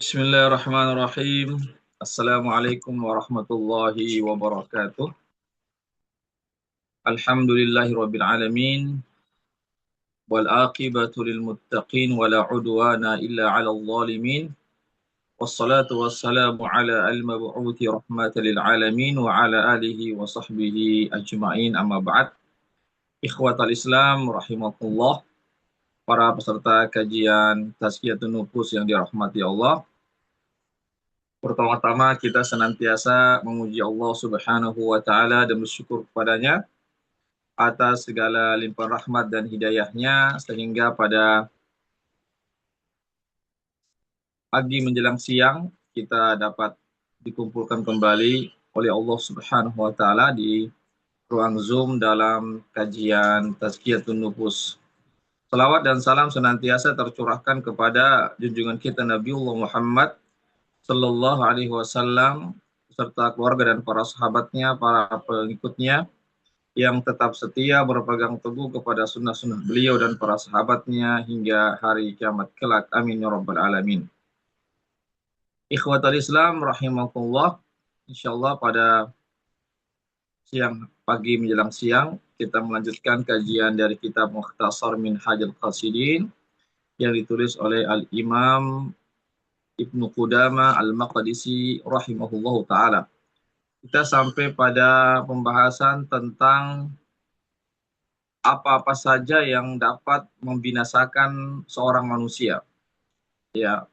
Bismillahirrahmanirrahim. Assalamualaikum warahmatullahi wabarakatuh. Alhamdulillahirabbil alamin wal aqibatu lil muttaqin wala udwana illa 'alal zalimin. Wassalatu wassalamu ala al-mab'uthi rahmatan lil alamin wa ala alihi wa sahbihi ajma'in, amma ba'd. Ikhwatal Islam rahimakumullah, para peserta kajian Tazkiyatun Nufus yang dirahmati Allah. Pertama-tama kita senantiasa memuji Allah Subhanahu wa taala dan bersyukur kepadanya atas segala limpahan rahmat dan hidayahnya sehingga pada pagi menjelang siang kita dapat dikumpulkan kembali oleh Allah Subhanahu wa taala di ruang Zoom dalam kajian Tazkiyatun Nufus. Salawat dan salam senantiasa tercurahkan kepada junjungan kita Nabiullah Muhammad sallallahu alaihi wasallam serta keluarga dan para sahabatnya, para pengikutnya yang tetap setia berpegang teguh kepada sunnah-sunnah beliau dan para sahabatnya hingga hari kiamat kelak. Amin ya rabbal alamin. Ikhwatal Islam rahimakumullah, insyaallah pada siang pagi menjelang siang kita melanjutkan kajian dari kitab Mukhtasar Minhajul Qasidin yang ditulis oleh Al-Imam Ibnu Qudamah Al-Maqdisi rahimahullahu taala. Kita sampai pada pembahasan tentang apa-apa saja yang dapat membinasakan seorang manusia. Ya,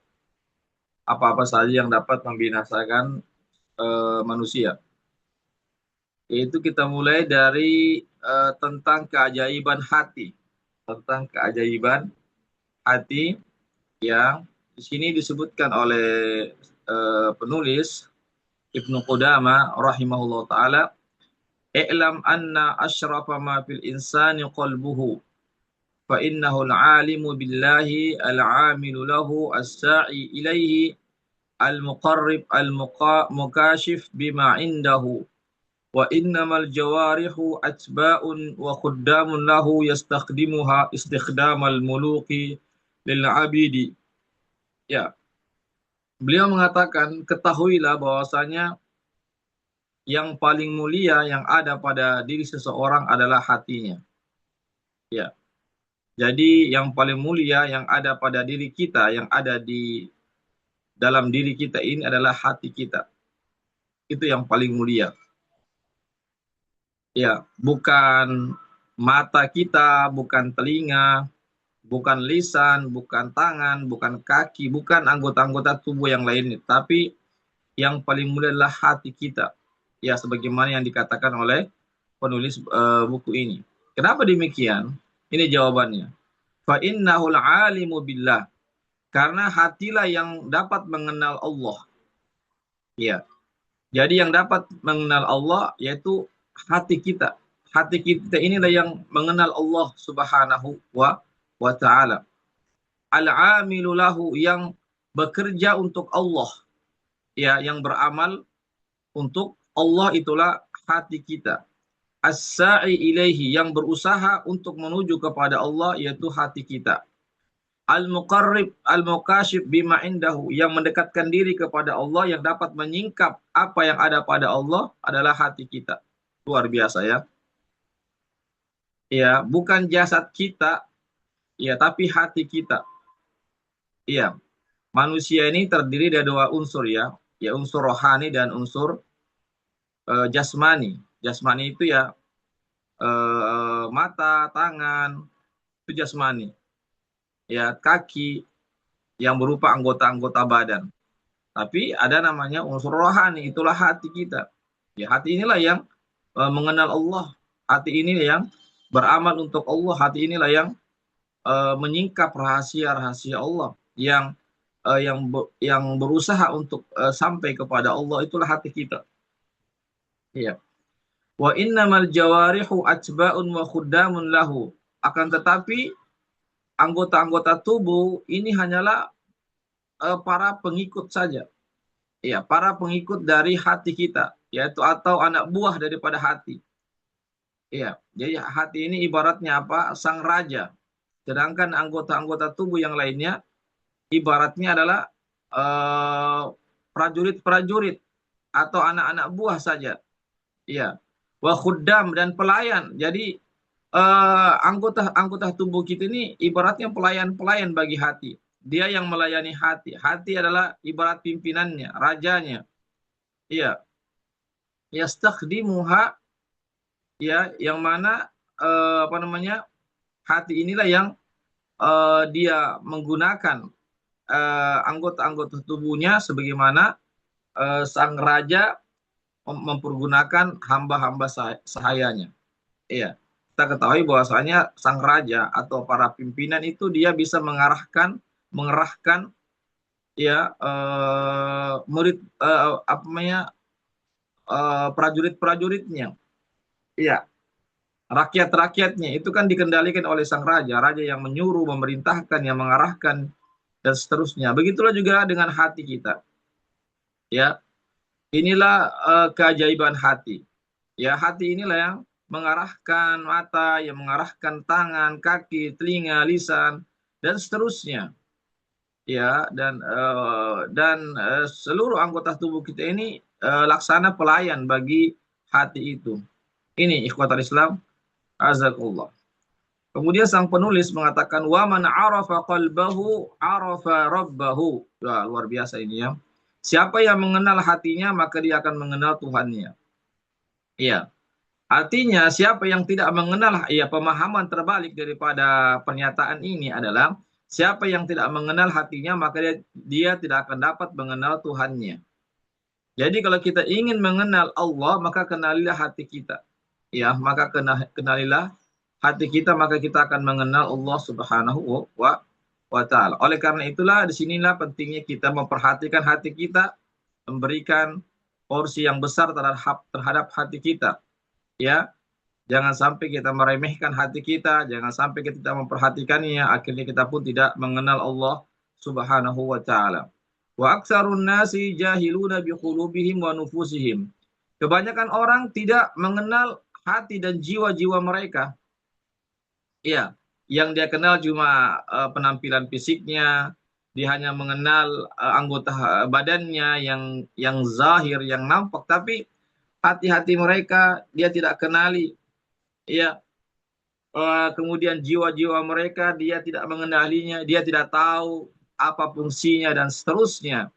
apa-apa saja yang dapat membinasakan manusia. Yaitu kita mulai dari tentang keajaiban hati. Tentang keajaiban hati yang di sini disebutkan oleh penulis Ibnu Qudamah rahimahullah taala, "I'lam anna asyrafa ma fil insani qalbuhu fa innahu al-'alimu billahi al-'amilu lahu as-sa'i ilaihi al-muqarrib al-mukashif bima 'indahu wa innamal jawarihu atba'un wa khuddamun lahu yastakhdimuha istikhdamal muluki lil 'abidi." Ya, beliau mengatakan, ketahuilah bahwasanya yang paling mulia yang ada pada diri seseorang adalah hatinya. Ya, jadi yang paling mulia yang ada pada diri kita, yang ada di dalam diri kita ini adalah hati kita. Itu yang paling mulia. Ya, bukan mata kita, bukan telinga, bukan lisan, bukan tangan, bukan kaki, bukan anggota-anggota tubuh yang lainnya, tapi yang paling mulia adalah hati kita. Ya, sebagaimana yang dikatakan oleh penulis buku ini. Kenapa demikian? Ini jawabannya. Fa innahul alimu billah. Karena hatilah yang dapat mengenal Allah. Ya. Jadi yang dapat mengenal Allah yaitu hati kita. Hati kita inilah yang mengenal Allah Subhanahu wa taala. Al-amilu lahu, yang bekerja untuk Allah. Ya, yang beramal untuk Allah itulah hati kita. As-sa'i ilaihi, yang berusaha untuk menuju kepada Allah yaitu hati kita. Al-muqarrib al-mukashif bima indahu, yang mendekatkan diri kepada Allah, yang dapat menyingkap apa yang ada pada Allah adalah hati kita. Luar biasa ya. Ya, bukan jasad kita, ya, tapi hati kita. Iya. Manusia ini terdiri dari dua unsur ya, ya unsur rohani dan unsur jasmani. Jasmani itu ya mata, tangan, itu jasmani. Ya, kaki yang berupa anggota-anggota badan. Tapi ada namanya unsur rohani, itulah hati kita. Ya, hati inilah yang mengenal Allah. Hati ini yang beramal untuk Allah. Hati inilah yang menyingkap rahasia-rahasia Allah. Yang berusaha untuk sampai kepada Allah, itulah hati kita. Ya. Wa innamal jawarihu atba'un wa khuddamun lahu. Akan tetapi anggota-anggota tubuh ini hanyalah para pengikut saja. Ya, para pengikut dari hati kita, yaitu atau anak buah daripada hati. Ya, jadi hati ini ibaratnya apa? Sang raja. Sedangkan anggota-anggota tubuh yang lainnya ibaratnya adalah prajurit-prajurit atau anak-anak buah saja. Iya. Wa khuddam, dan pelayan. Jadi anggota tubuh kita ini ibaratnya pelayan-pelayan bagi hati. Dia yang melayani hati. Hati adalah ibarat pimpinannya, rajanya. Iya. Yastakhdimuha, ya, yang mana apa namanya? Hati inilah yang dia menggunakan anggota-anggota tubuhnya sebagaimana sang raja mempergunakan hamba-hamba sahayanya. Iya. Kita ketahui bahwasanya sang raja atau para pimpinan itu dia bisa mengerahkan ya murid apa namanya prajurit-prajuritnya. Iya, rakyat-rakyatnya itu kan dikendalikan oleh sang raja, raja yang menyuruh, memerintahkan, yang mengarahkan dan seterusnya. Begitulah juga dengan hati kita. Ya, inilah keajaiban hati. Ya, hati inilah yang mengarahkan mata, yang mengarahkan tangan, kaki, telinga, lisan, dan seterusnya. Ya, dan seluruh anggota tubuh kita ini laksana pelayan bagi hati itu. Ini ikhwatal Islam, azakullah. Kemudian sang penulis mengatakan wa man arafa qalbahu arafa rabbahu. Wah, luar biasa ini ya. Siapa yang mengenal hatinya maka dia akan mengenal Tuhannya. Iya. Artinya siapa yang tidak mengenal, ya, pemahaman terbalik daripada pernyataan ini adalah siapa yang tidak mengenal hatinya maka dia tidak akan dapat mengenal Tuhannya. Jadi kalau kita ingin mengenal Allah maka kenalilah hati kita. Ya, maka kenalilah hati kita maka kita akan mengenal Allah Subhanahu wa taala. Oleh karena itulah disinilah pentingnya kita memperhatikan hati kita, memberikan porsi yang besar terhadap hati kita. Ya, jangan sampai kita meremehkan hati kita, jangan sampai kita tidak memperhatikannya, akhirnya kita pun tidak mengenal Allah Subhanahu wa taala. Wa aktsarun nasi jahiluna bi qulubihim wa nufusihim. Kebanyakan orang tidak mengenal hati dan jiwa-jiwa mereka. Iya, yang dia kenal cuma penampilan fisiknya, dia hanya mengenal anggota badannya yang zahir, yang nampak, tapi hati-hati mereka dia tidak kenali. Ya, kemudian jiwa-jiwa mereka dia tidak mengenalinya, dia tidak tahu apa fungsinya dan seterusnya.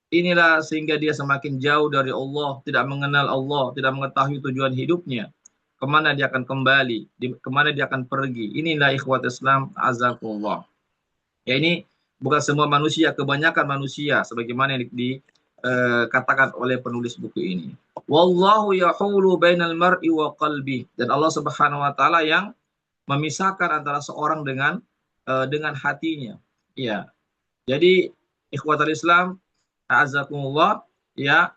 Inilah sehingga dia semakin jauh dari Allah, tidak mengenal Allah, tidak mengetahui tujuan hidupnya, kemana dia akan kembali, kemana dia akan pergi. Inilah ikhwat Islam azakullah. Ya, ini bukan semua manusia, kebanyakan manusia sebagaimana yang katakan oleh penulis buku ini. Wallahu yahulu bainal mar'i wa qalbi. Dan Allah Subhanahu wa taala yang memisahkan antara seorang dengan hatinya. Ya. Jadi ikhwatul Islam azakumullah, ya,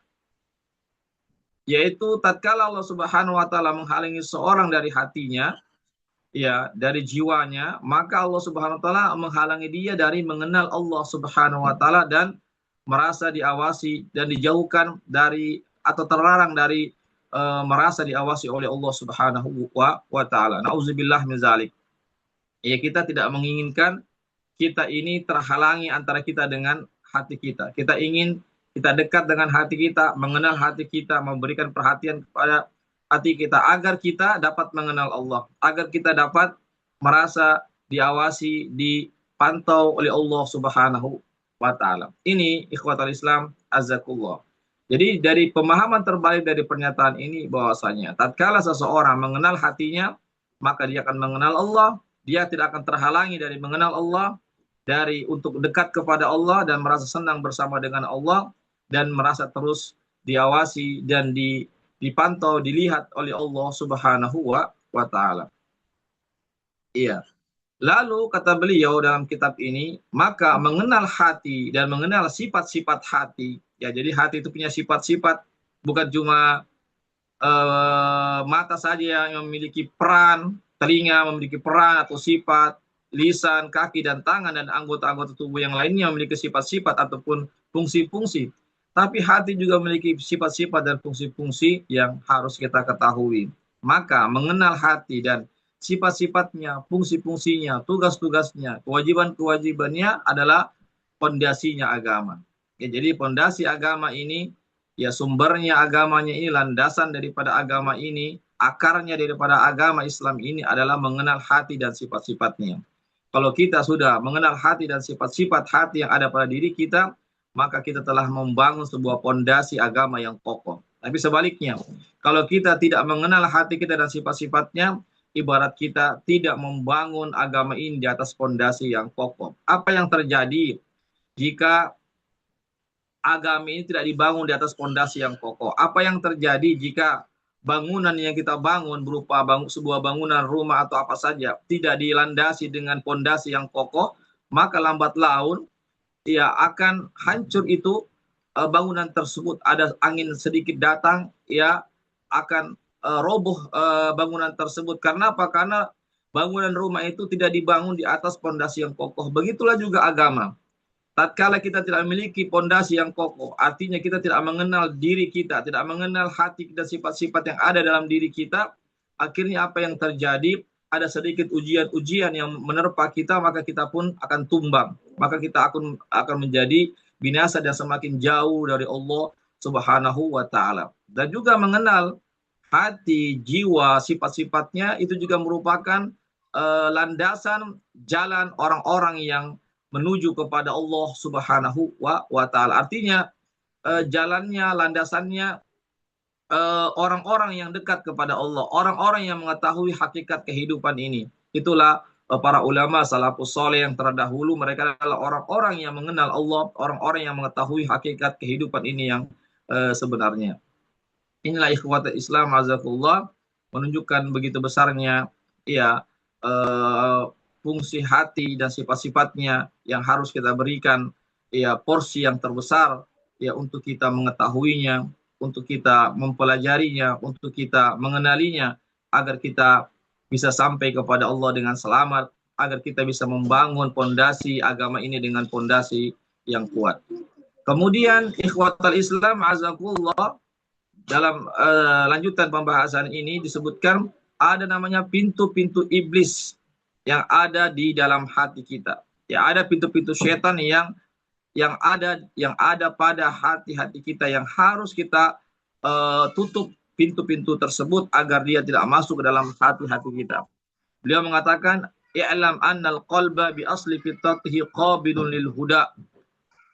yaitu tatkala Allah Subhanahu wa taala menghalangi seorang dari hatinya, ya, dari jiwanya, maka Allah Subhanahu wa taala menghalangi dia dari mengenal Allah Subhanahu wa taala dan merasa diawasi dan dijauhkan dari atau terlarang dari merasa diawasi oleh Allah Subhanahu wa taala. Nauzubillah min zalik. Ya, kita tidak menginginkan kita ini terhalangi antara kita dengan hati kita. Kita ingin kita dekat dengan hati kita, mengenal hati kita, memberikan perhatian kepada hati kita agar kita dapat mengenal Allah, agar kita dapat merasa diawasi, dipantau oleh Allah Subhanahu wa taala. Ini ikhwatul Islam azakullah. Jadi dari pemahaman terbalik dari pernyataan ini bahwasanya tatkala seseorang mengenal hatinya, maka dia akan mengenal Allah, dia tidak akan terhalangi dari mengenal Allah, dari untuk dekat kepada Allah dan merasa senang bersama dengan Allah dan merasa terus diawasi dan dipantau, dilihat oleh Allah Subhanahu wa taala. Iya. Lalu kata beliau dalam kitab ini, maka mengenal hati dan mengenal sifat-sifat hati, ya, jadi hati itu punya sifat-sifat, bukan cuma mata saja yang memiliki peran, telinga memiliki peran atau sifat, lisan, kaki dan tangan dan anggota-anggota tubuh yang lainnya memiliki sifat-sifat ataupun fungsi-fungsi. Tapi hati juga memiliki sifat-sifat dan fungsi-fungsi yang harus kita ketahui. Maka mengenal hati dan sifat-sifatnya, fungsi-fungsinya, tugas-tugasnya, kewajiban-kewajibannya adalah pondasinya agama. Ya, jadi pondasi agama ini, ya sumbernya agamanya ini, landasan daripada agama ini, akarnya daripada agama Islam ini adalah mengenal hati dan sifat-sifatnya. Kalau kita sudah mengenal hati dan sifat-sifat hati yang ada pada diri kita, maka kita telah membangun sebuah pondasi agama yang kokoh. Tapi sebaliknya, kalau kita tidak mengenal hati kita dan sifat-sifatnya, ibarat kita tidak membangun agama ini di atas pondasi yang kokoh. Apa yang terjadi jika agama ini tidak dibangun di atas pondasi yang kokoh? Apa yang terjadi jika bangunan yang kita bangun berupa sebuah bangunan rumah atau apa saja tidak dilandasi dengan pondasi yang kokoh, maka lambat laun ya akan hancur itu bangunan tersebut. Ada angin sedikit datang, ya akan roboh bangunan tersebut. Karena apa? Karena bangunan rumah itu tidak dibangun di atas pondasi yang kokoh. Begitulah juga agama. Tatkala kita tidak memiliki pondasi yang kokoh, artinya kita tidak mengenal diri kita, tidak mengenal hati dan sifat-sifat yang ada dalam diri kita, akhirnya apa yang terjadi? Ada sedikit ujian-ujian yang menerpa kita, maka kita pun akan tumbang. Maka kita akan menjadi binasa dan semakin jauh dari Allah Subhanahu wa taala. Dan juga mengenal hati, jiwa, sifat-sifatnya itu juga merupakan landasan jalan orang-orang yang menuju kepada Allah Subhanahu wa taala. Artinya jalannya, landasannya orang-orang yang dekat kepada Allah, orang-orang yang mengetahui hakikat kehidupan ini. Itulah para ulama salafus saleh yang terdahulu, mereka adalah orang-orang yang mengenal Allah, orang-orang yang mengetahui hakikat kehidupan ini yang sebenarnya. Inilah ikhwatul Islam azakullah, menunjukkan begitu besarnya ya fungsi hati dan sifat-sifatnya yang harus kita berikan ya porsi yang terbesar ya untuk kita mengetahuinya, untuk kita mempelajarinya, untuk kita mengenalinya, agar kita bisa sampai kepada Allah dengan selamat, agar kita bisa membangun pondasi agama ini dengan pondasi yang kuat. Kemudian ikhwatul Islam azakullah, dalam lanjutan pembahasan ini disebutkan ada namanya pintu-pintu iblis yang ada di dalam hati kita. Ya, ada pintu-pintu setan yang ada pada hati-hati kita, yang harus kita tutup pintu-pintu tersebut agar dia tidak masuk ke dalam hati-hati kita. Beliau mengatakan, "I'lam annal qalba bi asli fitratihi qabilun lil huda."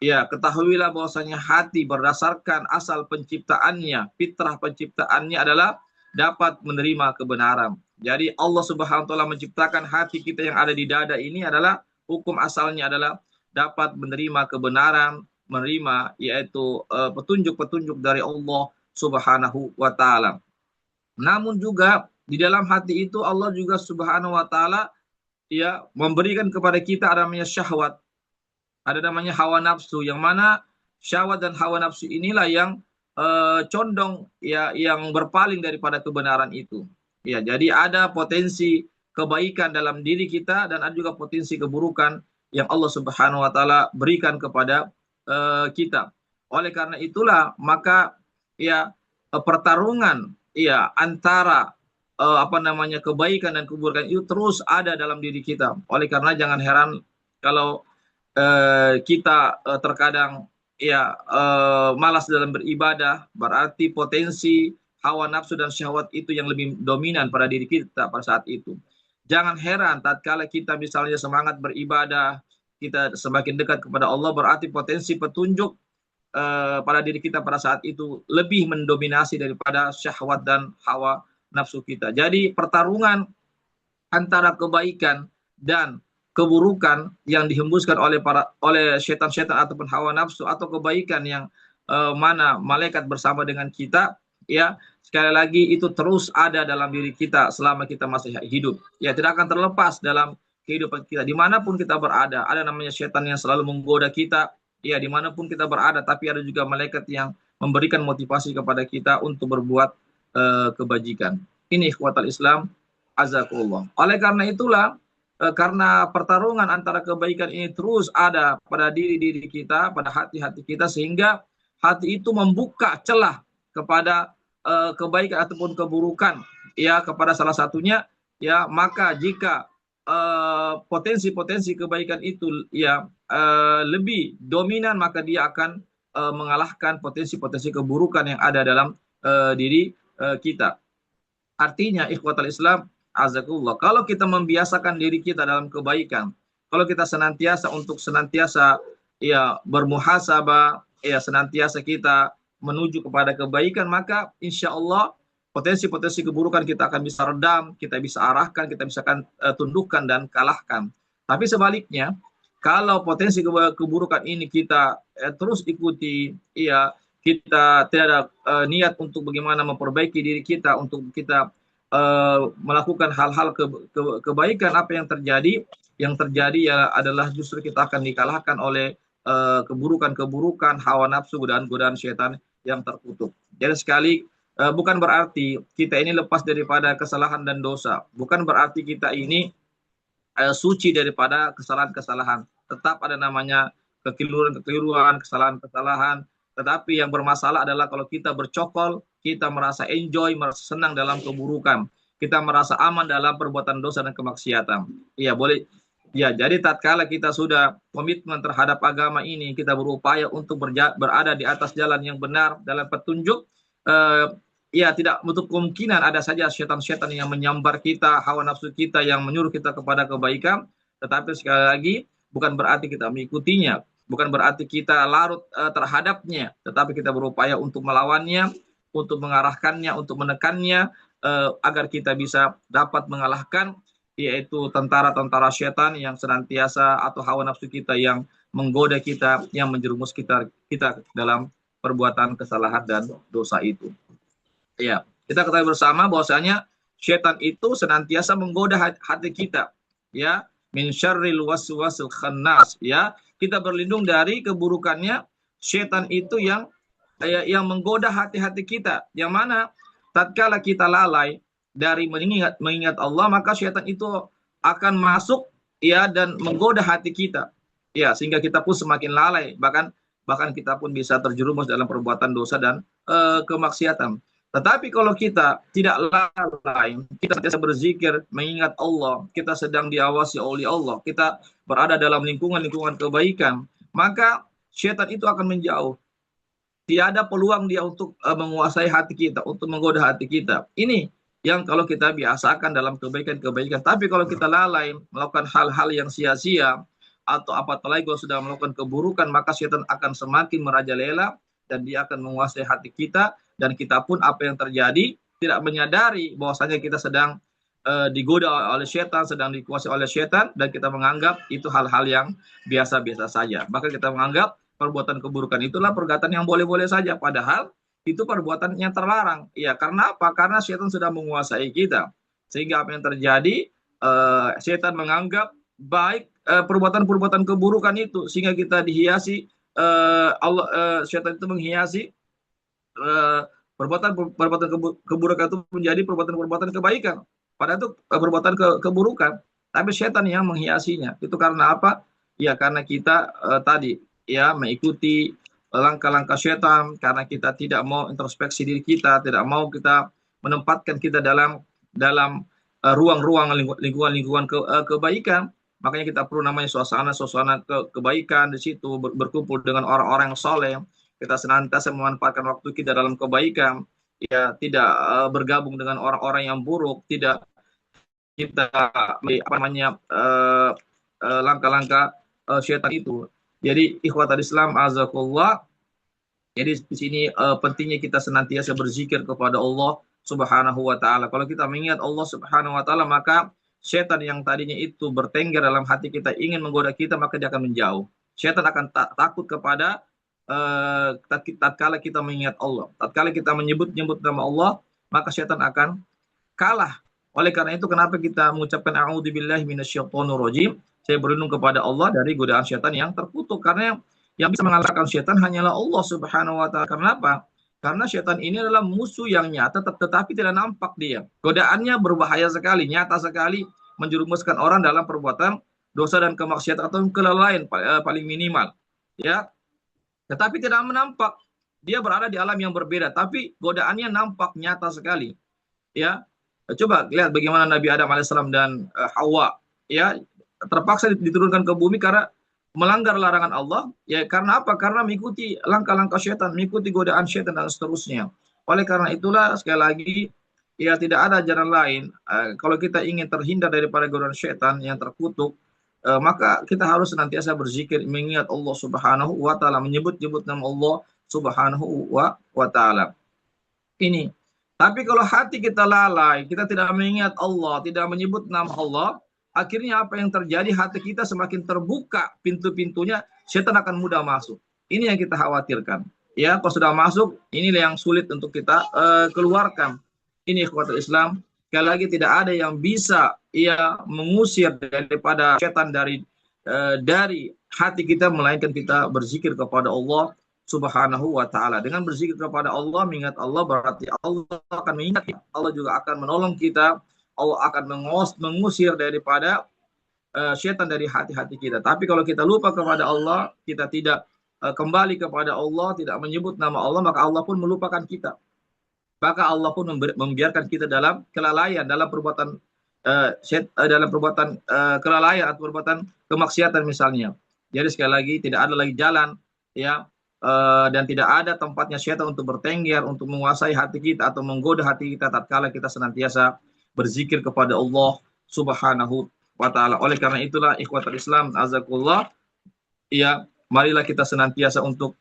Ya, ketahuilah bahwasanya hati berdasarkan asal penciptaannya, fitrah penciptaannya adalah dapat menerima kebenaran. Jadi Allah Subhanahu wa taala menciptakan hati kita yang ada di dada ini adalah hukum asalnya adalah dapat menerima kebenaran, menerima yaitu petunjuk-petunjuk dari Allah Subhanahu wa taala. Namun juga di dalam hati itu Allah juga Subhanahu wa taala ya memberikan kepada kita namanya syahwat. Ada namanya hawa nafsu, yang mana syahwat dan hawa nafsu inilah yang condong ya, yang berpaling daripada kebenaran itu. Ya, jadi ada potensi kebaikan dalam diri kita dan ada juga potensi keburukan yang Allah Subhanahu wa taala berikan kepada kita. Oleh karena itulah maka ya pertarungan ya antara kebaikan dan keburukan itu terus ada dalam diri kita. Oleh karena jangan heran kalau kita terkadang ya malas dalam beribadah, berarti potensi hawa nafsu dan syahwat itu yang lebih dominan pada diri kita pada saat itu. Jangan heran tatkala kita misalnya semangat beribadah, kita semakin dekat kepada Allah, berarti potensi petunjuk pada diri kita pada saat itu lebih mendominasi daripada syahwat dan hawa nafsu kita. Jadi pertarungan antara kebaikan dan keburukan yang dihembuskan oleh setan-setan ataupun hawa nafsu, atau kebaikan yang mana malaikat bersama dengan kita, ya sekali lagi itu terus ada dalam diri kita selama kita masih hidup. Ya, tidak akan terlepas dalam kehidupan kita dimanapun kita berada. Ada namanya setan yang selalu menggoda kita, ya dimanapun kita berada. Tapi ada juga malaikat yang memberikan motivasi kepada kita untuk berbuat kebajikan. Ini ikhwatal Islam azakullah. Oleh karena itulah, karena pertarungan antara kebaikan ini terus ada pada diri-diri kita, pada hati-hati kita, sehingga hati itu membuka celah kepada kebaikan ataupun keburukan, ya kepada salah satunya, ya maka jika potensi-potensi kebaikan itu ya lebih dominan, maka dia akan mengalahkan potensi-potensi keburukan yang ada dalam diri kita. Artinya ikhwatal Islam azakullah, kalau kita membiasakan diri kita dalam kebaikan, kalau kita senantiasa untuk senantiasa ya bermuhasabah, ya senantiasa kita menuju kepada kebaikan, maka insya Allah potensi-potensi keburukan kita akan bisa redam, kita bisa arahkan, kita bisa tundukkan dan kalahkan. Tapi sebaliknya, kalau potensi keburukan ini kita terus ikuti, ya kita tidak ada niat untuk bagaimana memperbaiki diri kita, untuk kita melakukan hal-hal kebaikan, apa yang terjadi? Yang terjadi ya adalah justru kita akan dikalahkan oleh keburukan-keburukan, hawa nafsu, godaan-godaan syaitan yang terkutuk. Jadi sekali, bukan berarti kita ini lepas daripada kesalahan dan dosa, bukan berarti kita ini suci daripada kesalahan-kesalahan. Tetap ada namanya kekeliruan-kekeliruan, kesalahan-kesalahan. Tetapi yang bermasalah adalah kalau kita bercokol, kita merasa enjoy, merasa senang dalam keburukan. Kita merasa aman dalam perbuatan dosa dan kemaksiatan. Iya, boleh. Ya, jadi tatkala kita sudah komitmen terhadap agama ini, kita berupaya untuk berada di atas jalan yang benar, dalam petunjuk, ya tidak menutup kemungkinan ada saja syaitan-syaitan yang menyambar kita, hawa nafsu kita yang menyuruh kita kepada kebaikan. Tetapi sekali lagi, bukan berarti kita mengikutinya, bukan berarti kita larut terhadapnya, tetapi kita berupaya untuk melawannya, untuk mengarahkannya, untuk menekannya, agar kita bisa dapat mengalahkan yaitu tentara-tentara syaitan yang senantiasa, atau hawa nafsu kita yang menggoda kita, yang menjerumus kita dalam perbuatan kesalahan dan dosa itu. Ya, kita ketahui bersama bahwasanya syaitan itu senantiasa menggoda hati kita, ya, min syarril waswasil khannas, ya. Kita berlindung dari keburukannya syaitan itu yang menggoda hati-hati kita, yang mana tatkala kita lalai dari mengingat Allah, maka syaitan itu akan masuk, ya, dan menggoda hati kita, ya, sehingga kita pun semakin lalai, bahkan kita pun bisa terjerumus dalam perbuatan dosa dan kemaksiatan. Tetapi kalau kita tidak lalai, kita senantiasa berzikir, mengingat Allah, kita sedang diawasi oleh Allah, kita berada dalam lingkungan kebaikan, maka syaitan itu akan menjauh. Tidak ada peluang dia untuk menguasai hati kita, untuk menggoda hati kita. Ini yang kalau kita biasakan dalam kebaikan-kebaikan. Tapi kalau kita lalai, melakukan hal-hal yang sia-sia, atau apalagi kalau sudah melakukan keburukan, maka syaitan akan semakin merajalela, dan dia akan menguasai hati kita, dan kita pun apa yang terjadi, tidak menyadari bahwasanya kita sedang digoda oleh syaitan, sedang dikuasai oleh syaitan, dan kita menganggap itu hal-hal yang biasa-biasa saja. Bahkan kita menganggap perbuatan keburukan itulah perbuatan yang boleh-boleh saja, padahal itu perbuatan yang terlarang. Ya, karena apa? Karena syaitan sudah menguasai kita. Sehingga apa yang terjadi? Syaitan menganggap baik perbuatan-perbuatan keburukan itu, sehingga kita dihiasi, syaitan itu menghiasi perbuatan keburukan itu menjadi perbuatan-perbuatan kebaikan. Padahal itu perbuatan keburukan, tapi syaitan yang menghiasinya. Itu karena apa? Ya karena kita tadi ya mengikuti langkah-langkah syaitan, karena kita tidak mau introspeksi diri kita, tidak mau kita menempatkan kita dalam ruang-ruang lingkungan kebaikan. Makanya kita perlu namanya suasana kebaikan di situ, berkumpul dengan orang-orang yang soleh. Kita senantiasa memanfaatkan waktu kita dalam kebaikan, ya tidak bergabung dengan orang-orang yang buruk, tidak kita langkah-langkah syaitan itu. Jadi ikhwatal Islam azakullah, jadi di sini pentingnya kita senantiasa berzikir kepada Allah Subhanahu wa taala. Kalau kita mengingat Allah Subhanahu wa taala, maka syaitan yang tadinya itu bertengger dalam hati kita, ingin menggoda kita, maka dia akan menjauh. Syaitan akan takut kepada tatkala kita mengingat Allah. Tatkala kita menyebut nama Allah, maka syaitan akan kalah. Oleh karena itu kenapa kita mengucapkan a'udzubillahi minasyaitonirrajim, saya berlindung kepada Allah dari godaan syaitan yang terkutuk, karena yang bisa mengalahkan syaitan hanyalah Allah Subhanahu wa taala. Kenapa? Karena syaitan ini adalah musuh yang nyata, tetapi tidak nampak dia. Godaannya berbahaya sekali, nyata sekali, menjerumuskan orang dalam perbuatan dosa dan kemaksiatan atau kelalaian paling minimal. Ya, tetapi tidak menampak. Dia berada di alam yang berbeda, tapi godaannya nampak, nyata sekali. Ya, coba lihat bagaimana Nabi Adam alaihissalam dan Hawa, ya, terpaksa diturunkan ke bumi karena melanggar larangan Allah, ya karena apa? Karena mengikuti langkah-langkah syaitan, mengikuti godaan syaitan dan seterusnya. Oleh karena itulah sekali lagi, ya tidak ada jalan lain. Kalau kita ingin terhindar daripada godaan syaitan yang terkutuk, maka kita harus senantiasa berzikir, mengingat Allah Subhanahu wa taala, menyebut-nyebut nama Allah Subhanahu wa taala. Ini. Tapi kalau hati kita lalai, kita tidak mengingat Allah, tidak menyebut nama Allah, akhirnya apa yang terjadi? Hati kita semakin terbuka pintu-pintunya, setan akan mudah masuk. Ini yang kita khawatirkan. Ya, kalau sudah masuk, inilah yang sulit untuk kita keluarkan. Ini ikhwatul Islam. Sekali lagi tidak ada yang bisa mengusir daripada setan dari hati kita, melainkan kita berzikir kepada Allah Subhanahu wa taala. Dengan berzikir kepada Allah, mengingat Allah, berarti Allah akan mengingat kita. Allah juga akan menolong kita. Allah akan mengusir daripada syaitan dari hati-hati kita. Tapi kalau kita lupa kepada Allah, kita tidak kembali kepada Allah, tidak menyebut nama Allah, maka Allah pun melupakan kita. Maka Allah pun membiarkan kita dalam kelalaian, dalam perbuatan kelalaian atau perbuatan kemaksiatan misalnya. Jadi sekali lagi tidak ada lagi jalan, ya, dan tidak ada tempatnya syaitan untuk bertengger, untuk menguasai hati kita atau menggoda hati kita tatkala kita senantiasa berzikir kepada Allah Subhanahu wa taala. Oleh karena itulah ikhwatul Islam azakullah, ya, marilah kita senantiasa untuk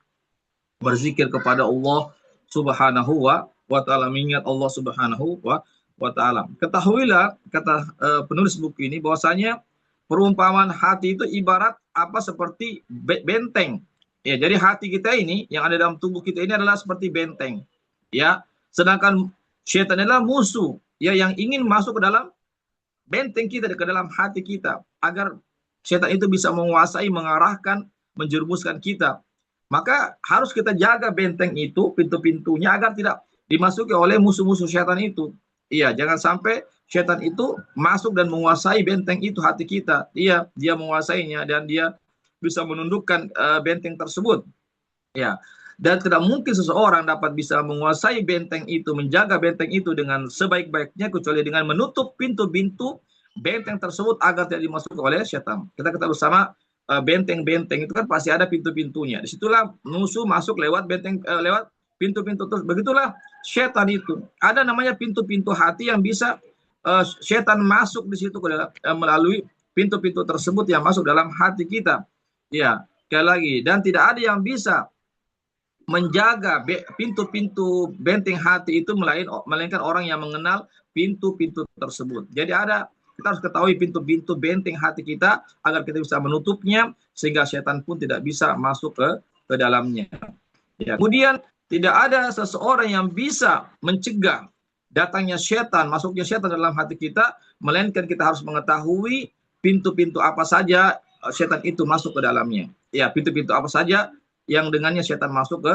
berzikir kepada Allah Subhanahu wa taala, mengingat Allah Subhanahu wa taala. Ketahuilah, kata penulis buku ini, bahwasanya perumpamaan hati itu ibarat seperti benteng. Ya, jadi hati kita ini yang ada dalam tubuh kita ini adalah seperti benteng. Ya, sedangkan syaitan adalah musuh, ya, yang ingin masuk ke dalam benteng kita, ke dalam hati kita, agar syaitan itu bisa menguasai, mengarahkan, menjerumuskan kita. Maka harus kita jaga benteng itu, pintu-pintunya, agar tidak dimasuki oleh musuh-musuh syaitan itu. Iya, jangan sampai syaitan itu masuk dan menguasai benteng itu, hati kita. Iya, dia menguasainya dan dia bisa menundukkan benteng tersebut. Ya. Dan tidak mungkin seseorang dapat bisa menguasai benteng itu, menjaga benteng itu dengan sebaik-baiknya, kecuali dengan menutup pintu-pintu benteng tersebut agar tidak dimasuki oleh syaitan. Kita ketahui bersama, benteng-benteng itu kan pasti ada pintu-pintunya. Disitulah musuh masuk lewat benteng, lewat pintu-pintu terus. Begitulah syaitan itu. Ada namanya pintu-pintu hati yang bisa syaitan masuk di situ melalui pintu-pintu tersebut yang masuk dalam hati kita. Ya, sekali lagi, dan tidak ada yang bisa menjaga pintu-pintu benteng hati itu melainkan orang yang mengenal pintu-pintu tersebut. Jadi kita harus ketahui pintu-pintu benteng hati kita agar kita bisa menutupnya sehingga setan pun tidak bisa masuk ke dalamnya. Ya. Kemudian tidak ada seseorang yang bisa mencegah datangnya setan, masuknya setan dalam hati kita, melainkan kita harus mengetahui pintu-pintu apa saja setan itu masuk ke dalamnya. Ya, pintu-pintu apa saja yang dengannya setan masuk ke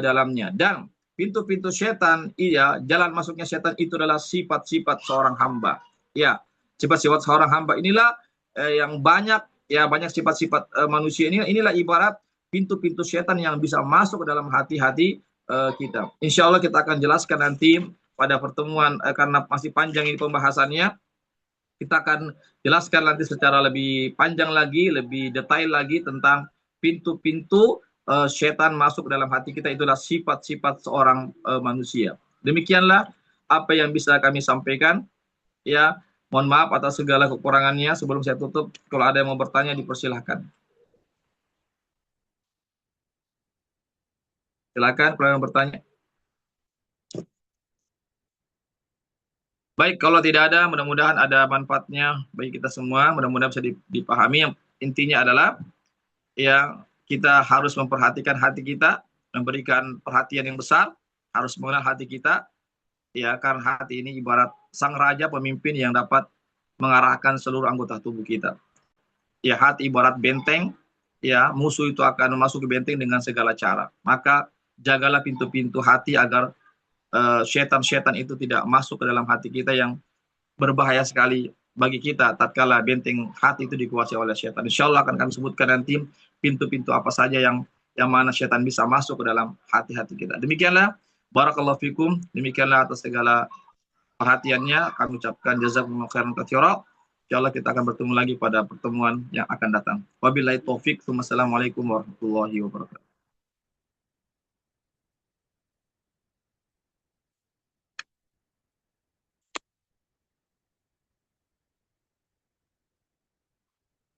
dalamnya. Dan pintu-pintu setan, jalan masuknya setan itu adalah sifat-sifat seorang hamba. Ya, sifat-sifat seorang hamba inilah yang banyak sifat-sifat manusia inilah ibarat pintu-pintu setan yang bisa masuk ke dalam hati-hati kita. Insya Allah kita akan jelaskan nanti pada pertemuan, karena masih panjang ini pembahasannya. Kita akan jelaskan nanti secara lebih panjang lagi, lebih detail lagi tentang pintu-pintu setan masuk dalam hati kita. Itulah sifat-sifat seorang manusia. Demikianlah apa yang bisa kami sampaikan. Ya, mohon maaf atas segala kekurangannya. Sebelum saya tutup, kalau ada yang mau bertanya dipersilahkan. Silakan kalau yang bertanya. Baik, kalau tidak ada, mudah-mudahan ada manfaatnya bagi kita semua. Mudah-mudahan bisa dipahami. Yang intinya adalah, ya, kita harus memperhatikan hati kita, memberikan perhatian yang besar, harus mengenal hati kita, ya, karena hati ini ibarat sang raja pemimpin yang dapat mengarahkan seluruh anggota tubuh kita. Ya, hati ibarat benteng, ya, musuh itu akan memasuki benteng dengan segala cara. Maka jagalah pintu-pintu hati agar setan-setan itu tidak masuk ke dalam hati kita, yang berbahaya sekali bagi kita tatkala benteng hati itu dikuasai oleh setan. Insya Allah akan kami sebutkan nanti pintu-pintu apa saja yang mana setan bisa masuk ke dalam hati-hati kita. Demikianlah, barakallahu fikum, demikianlah atas segala perhatiannya kami ucapkan jazakumullahu khairan katsira. Insya Allah kita akan bertemu lagi pada pertemuan yang akan datang. Wabillahi taufik. Wassalamualaikum warahmatullahi wabarakatuh.